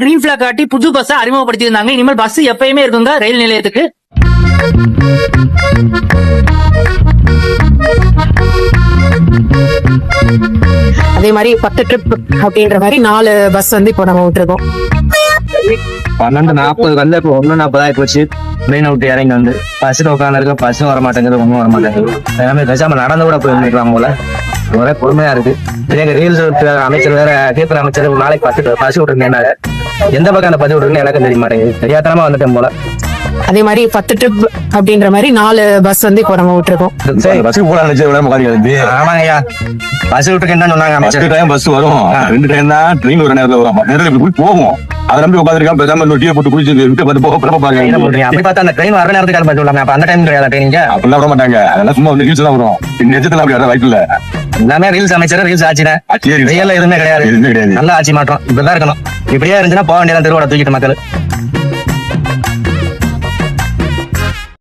Green black காட்டி புது bus அறிமுகப்படுத்தியிருந்தாங்க. இனிமேல் பஸ் எப்பயுமே இருக்குங்க ரயில் நிலையத்துக்கு. அதே மாதிரி 10 ட்ரிப் அப்படின்ற மாதிரி 4 பஸ் வந்து இப்போ நம்ம விட்டுருக்கோம். 12:40 வந்து இப்போ 1:40 ஆகி போச்சு. ட்ரெயின் விட்டு இறங்கி வந்து பஸ்ல உட்காந்து இருக்க, பஸ்ஸும் வர மாட்டேங்குது, ஒன்றும் வர மாட்டேங்குது. எல்லாமே பேசாம நடந்து கூட போயிருக்கலாம் போல. ஒரே பொறுமையா இருக்கு. எங்க ரயில்வே அமைச்சர் வேற கேட்கிற அமைச்சர் ஒரு நாளைக்கு 10 பஸ் விட்டுருந்தேன். எந்த பக்கம் அந்த 10 விட்டுருன்னு எனக்கு தெரிய மாட்டேங்குது. தெரியாதனமா வந்துட்டேன் போல. அதே மாதிரி 10 ட்ரிப் அப்படின்ற மாதிரி 4 பஸ் வந்து இப்போ நம்ம விட்டுருக்கோம். ஆமாங்கய்யா, பஸ் விட்டுருக்கு என்ன சொன்னாங்க அமைச்சர்? டைம் பஸ் வரும், 2 டைம் தான் ட்ரெயின் ஒரு நேரத்துல வரும். நேரத்துல போய் போவோம். அதை நம்பி உட்காந்துருக்கான். பேசாம டீ போட்டு குடிச்சு விட்டு பார்த்து போக என்ன பண்றீங்க? அப்படி பார்த்தா அந்த ட்ரெயின் வர நேரத்துக்கு பஸ் விடலாமே. அப்ப அந்த டைம் கிடையாது ட்ரெயினிங்க. அப்படிலாம் விட மாட்டாங்க. அதெல்லாம் சும்மா வந்து ரீல்ஸ் தான் வரும். நிஜத்துல அப்படி வர வாய்ப்பு இல்ல. எல்லாமே ரீல்ஸ் அமைச்சர், ரீல்ஸ் ஆட்சி தான். ரியல்ல எதுவுமே கிடையாது. எதுவுமே கிடையாது. நல்ல ஆட்சி மாற்றம் இப்படிதான் இருக்கணும். இப்படியே இருந்துச்சுன்னா போக வேண்டியதான் தெருவோட தூக்கிட்டு மக்கள்.